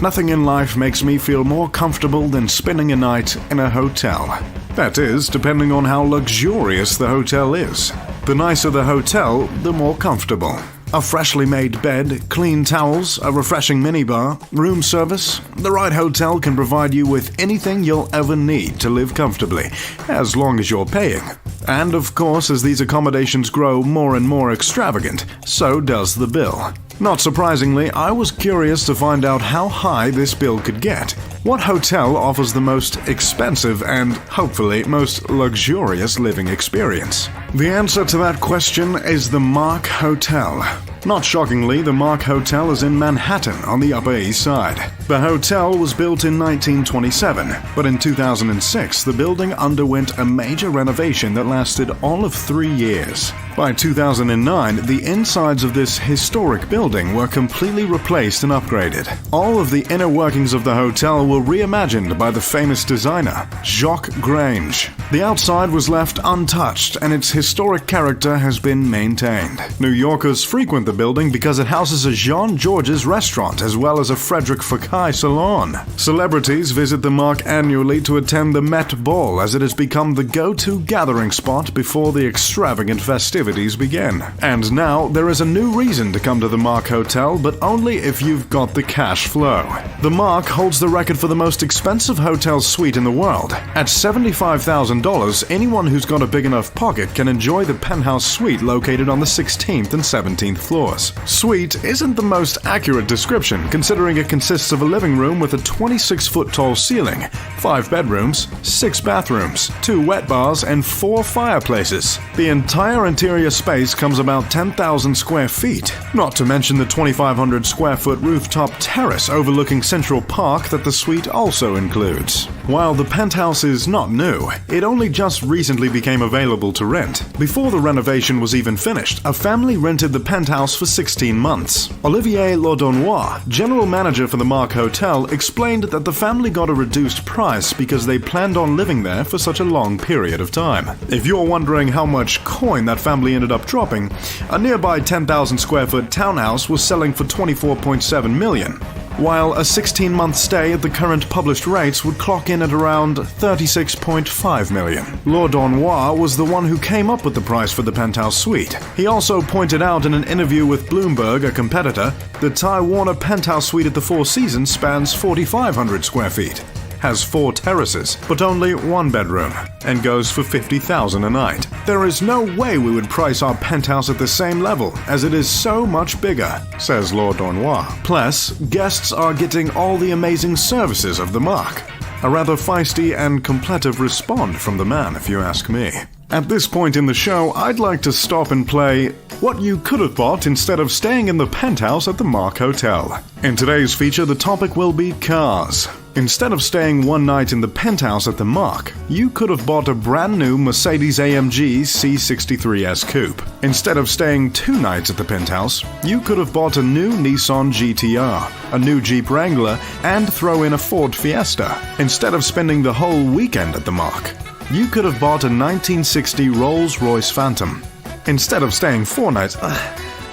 Nothing in life makes me feel more comfortable than spending a night in a hotel. That is, depending on how luxurious the hotel is. The nicer the hotel, the more comfortable. A freshly made bed, clean towels, a refreshing minibar, room service. The right hotel can provide you with anything you'll ever need to live comfortably, as long as you're paying. And of course, as these accommodations grow more and more extravagant, so does the bill. Not surprisingly, I was curious to find out how high this bill could get. What hotel offers the most expensive and, hopefully, most luxurious living experience? The answer to that question is the Mark Hotel. Not shockingly, the Mark Hotel is in Manhattan on the Upper East Side. The hotel was built in 1927, but in 2006 the building underwent a major renovation that lasted all of 3 years. By 2009, the insides of this historic building were completely replaced and upgraded. All of the inner workings of the hotel were reimagined by the famous designer, Jacques Grange. The outside was left untouched and its historic character has been maintained. New Yorkers frequent the building because it houses a Jean Georges restaurant as well as a Frederic Fekkai salon. Celebrities visit the Mark annually to attend the Met Ball, as it has become the go-to gathering spot before the extravagant festivities begin. And now there is a new reason to come to the Mark Hotel, but only if you've got the cash flow. The Mark holds the record for the most expensive hotel suite in the world. At $75,000, anyone who's got a big enough pocket can enjoy the penthouse suite located on the 16th and 17th floors. Suite isn't the most accurate description, considering it consists of a living room with a 26-foot tall ceiling, 5 bedrooms, 6 bathrooms, 2 wet bars, and 4 fireplaces. The entire interior space comes about 10,000 square feet, not to mention the 2,500 square foot rooftop terrace overlooking Central Park that the suite also includes. While the penthouse is not new, it only just recently became available to rent. Before the renovation was even finished, a family rented the penthouse for 16 months. Olivier Laudonnois, general manager for the Mark Hotel, explained that the family got a reduced price because they planned on living there for such a long period of time. If you're wondering how much coin that family ended up dropping, a nearby 10,000 square foot townhouse was selling for $24.7 million. While a 16-month stay at the current published rates would clock in at around $36.5 million. Laudonnois was the one who came up with the price for the penthouse suite. He also pointed out in an interview with Bloomberg, a competitor, the Ty Warner penthouse suite at the Four Seasons spans 4,500 square feet, has 4 terraces, but only 1 bedroom, and goes for $50,000 a night. There is no way we would price our penthouse at the same level, as it is so much bigger, says Laudonnois. Plus, guests are getting all the amazing services of the Mark. A rather feisty and completive respond from the man, if you ask me. At this point in the show, I'd like to stop and play what you could have bought instead of staying in the penthouse at the Mark Hotel. In today's feature, the topic will be cars. Instead of staying one night in the penthouse at the Mark, you could have bought a brand new Mercedes-AMG C63S Coupe. Instead of staying 2 nights at the penthouse, you could have bought a new Nissan GTR, a new Jeep Wrangler, and throw in a Ford Fiesta. Instead of spending the whole weekend at the Mark, you could have bought a 1960 Rolls-Royce Phantom. Instead of staying 4 nights...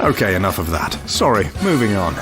Okay, enough of that. Sorry, moving on.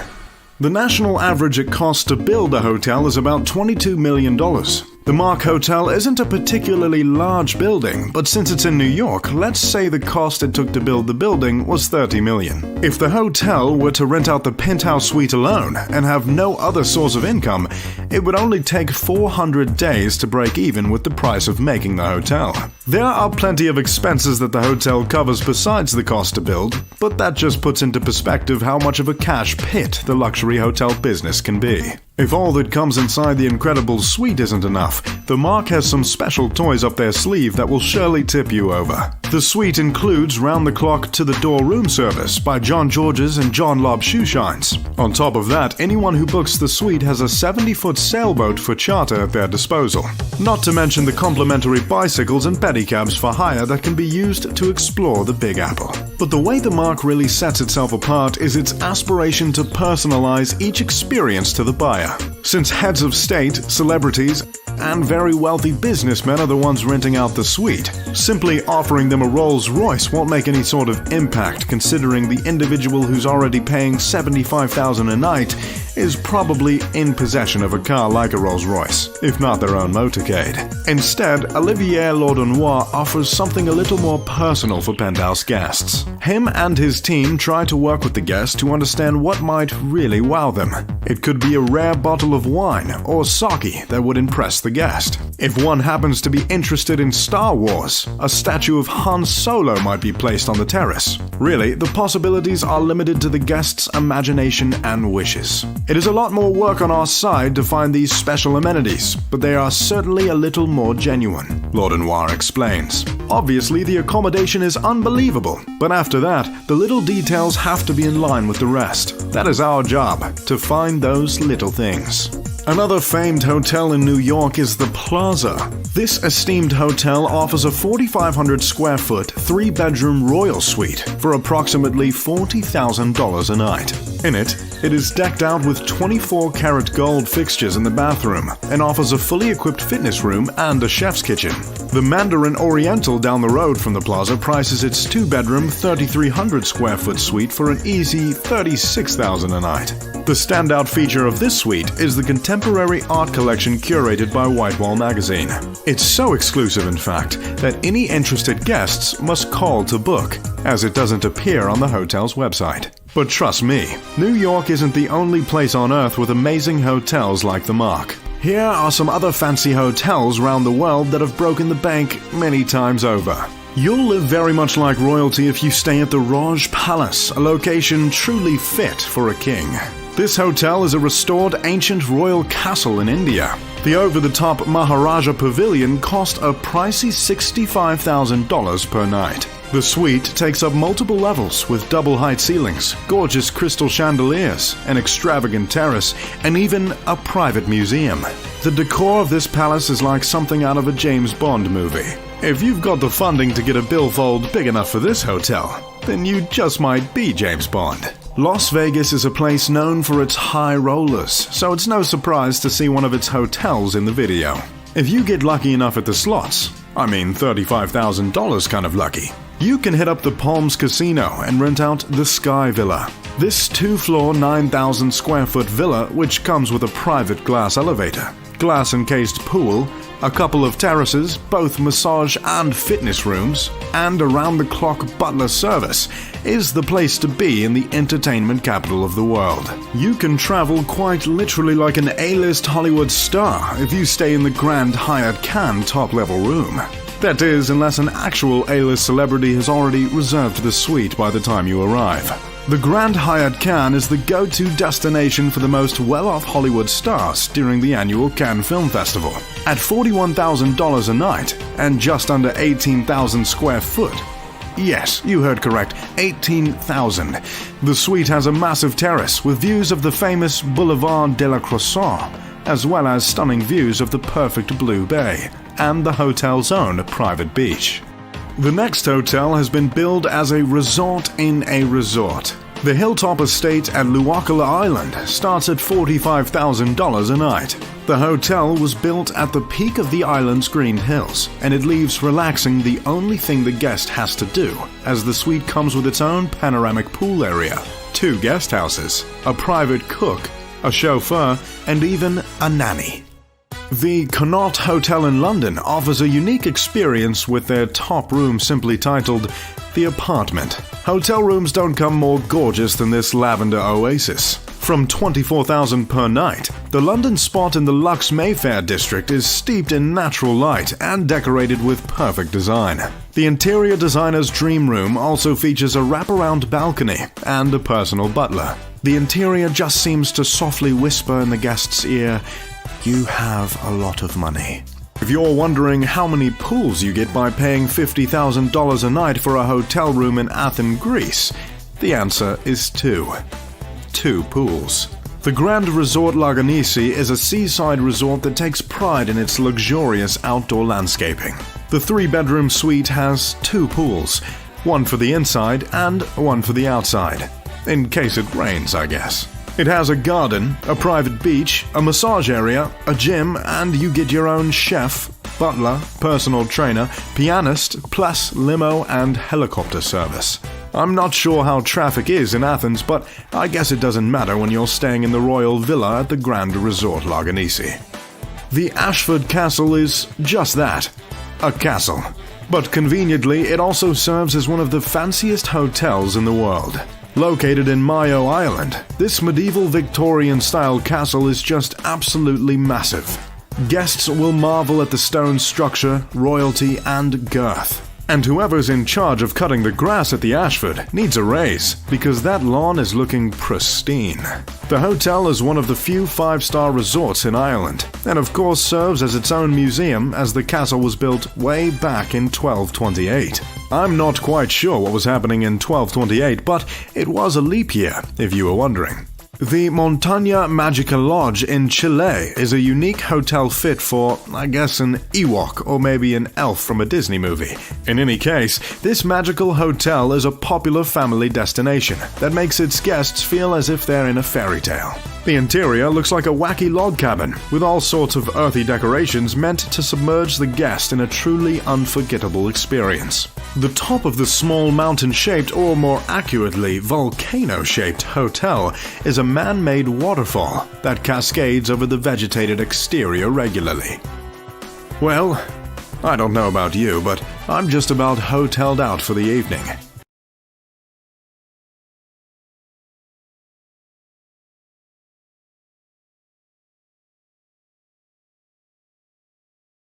The national average it costs to build a hotel is about $22 million. The Mark Hotel isn't a particularly large building, but since it's in New York, let's say the cost it took to build the building was $30 million. If the hotel were to rent out the penthouse suite alone and have no other source of income, it would only take 400 days to break even with the price of making the hotel. There are plenty of expenses that the hotel covers besides the cost to build, but that just puts into perspective how much of a cash pit the luxury hotel business can be. If all that comes inside the incredible suite isn't enough, the Mark has some special toys up their sleeve that will surely tip you over. The suite includes round-the-clock to-the-door room service by Jean Georges and John Lobb Shoe Shines. On top of that, anyone who books the suite has a 70-foot sailboat for charter at their disposal. Not to mention the complimentary bicycles and pedicabs for hire that can be used to explore the Big Apple. But the way the Mark really sets itself apart is its aspiration to personalize each experience to the buyer. Since heads of state, celebrities, and very wealthy businessmen are the ones renting out the suite, simply offering them a Rolls-Royce won't make any sort of impact, considering the individual who's already paying $75,000 a night is probably in possession of a car like a Rolls-Royce, if not their own motorcade. Instead, Olivier Laudenois offers something a little more personal for Penthouse guests. Him and his team try to work with the guests to understand what might really wow them. It could be a rare bottle of wine or sake that would impress the guest. If one happens to be interested in Star Wars, a statue of Han Solo might be placed on the terrace. Really, the possibilities are limited to the guest's imagination and wishes. It is a lot more work on our side to find these special amenities, but they are certainly a little more genuine, Laudenois explains. Obviously, the accommodation is unbelievable, but after that, the little details have to be in line with the rest. That is our job, to find those little things. Another famed hotel in New York is the Plaza. This esteemed hotel offers a 4,500 square foot, 3-bedroom royal suite for approximately $40,000 a night. In it is decked out with 24-karat gold fixtures in the bathroom and offers a fully equipped fitness room and a chef's kitchen. The Mandarin Oriental down the road from the Plaza prices its 2-bedroom, 3,300 square foot suite for an easy $36,000 a night. The standout feature of this suite is the contemporary art collection curated by Whitewall magazine. It's so exclusive, in fact, that any interested guests must call to book, as it doesn't appear on the hotel's website. But trust me, New York isn't the only place on earth with amazing hotels like the Mark. Here are some other fancy hotels around the world that have broken the bank many times over. You'll live very much like royalty if you stay at the Raj Palace, a location truly fit for a king. This hotel is a restored ancient royal castle in India. The over-the-top Maharaja Pavilion cost a pricey $65,000 per night. The suite takes up multiple levels with double-height ceilings, gorgeous crystal chandeliers, an extravagant terrace, and even a private museum. The decor of this palace is like something out of a James Bond movie. If you've got the funding to get a billfold big enough for this hotel, then you just might be James Bond. Las Vegas is a place known for its high rollers, so it's no surprise to see one of its hotels in the video. If you get lucky enough at the slots, I mean $35,000 kind of lucky, you can hit up the Palms Casino and rent out the Sky Villa. This 2-floor, 9,000 square foot villa, which comes with a private glass elevator, glass-encased pool, a couple of terraces, both massage and fitness rooms, and around-the-clock butler service, is the place to be in the entertainment capital of the world. You can travel quite literally like an A-list Hollywood star if you stay in the Grand Hyatt Cannes top-level room. That is, unless an actual A-list celebrity has already reserved the suite by the time you arrive. The Grand Hyatt Cannes is the go-to destination for the most well-off Hollywood stars during the annual Cannes Film Festival. At $41,000 a night and just under 18,000 square foot. Yes, you heard correct, 18,000. The suite has a massive terrace with views of the famous Boulevard de la Croissant, as well as stunning views of the perfect Blue Bay and the hotel's own private beach. The next hotel has been billed as a resort in a resort. The Hilltop Estate at Luakala Island starts at $45,000 a night. The hotel was built at the peak of the island's green hills, and it leaves relaxing the only thing the guest has to do, as the suite comes with its own panoramic pool area, 2 guest houses, a private cook, a chauffeur, and even a nanny. The Connaught Hotel in London offers a unique experience with their top room simply titled The Apartment. Hotel rooms don't come more gorgeous than this lavender oasis. From $24,000 per night, the London spot in the Lux Mayfair district is steeped in natural light and decorated with perfect design. The interior designer's dream room also features a wraparound balcony and a personal butler. The interior just seems to softly whisper in the guest's ear, "You have a lot of money." If you're wondering how many pools you get by paying $50,000 a night for a hotel room in Athens, Greece, the answer is 2. 2 pools. The Grand Resort Laganisi is a seaside resort that takes pride in its luxurious outdoor landscaping. The 3-bedroom suite has 2 pools, one for the inside and one for the outside. In case it rains, I guess. It has a garden, a private beach, a massage area, a gym, and you get your own chef, butler, personal trainer, pianist, plus limo and helicopter service. I'm not sure how traffic is in Athens, but I guess it doesn't matter when you're staying in the royal villa at the Grand Resort Laganisi. The Ashford Castle is just that, a castle. But conveniently, it also serves as one of the fanciest hotels in the world. Located in Mayo Island, this medieval Victorian-style castle is just absolutely massive. Guests will marvel at the stone structure, royalty, and girth. And whoever's in charge of cutting the grass at the Ashford needs a raise, because that lawn is looking pristine. The hotel is one of the few 5-star resorts in Ireland, and of course serves as its own museum as the castle was built way back in 1228. I'm not quite sure what was happening in 1228, but it was a leap year, if you were wondering. The Montaña Magica Lodge in Chile is a unique hotel fit for, I guess, an Ewok or maybe an elf from a Disney movie. In any case, this magical hotel is a popular family destination that makes its guests feel as if they're in a fairy tale. The interior looks like a wacky log cabin, with all sorts of earthy decorations meant to submerge the guest in a truly unforgettable experience. The top of the small mountain-shaped, or more accurately, volcano-shaped hotel is a man-made waterfall that cascades over the vegetated exterior regularly. Well, I don't know about you, but I'm just about hoteled out for the evening.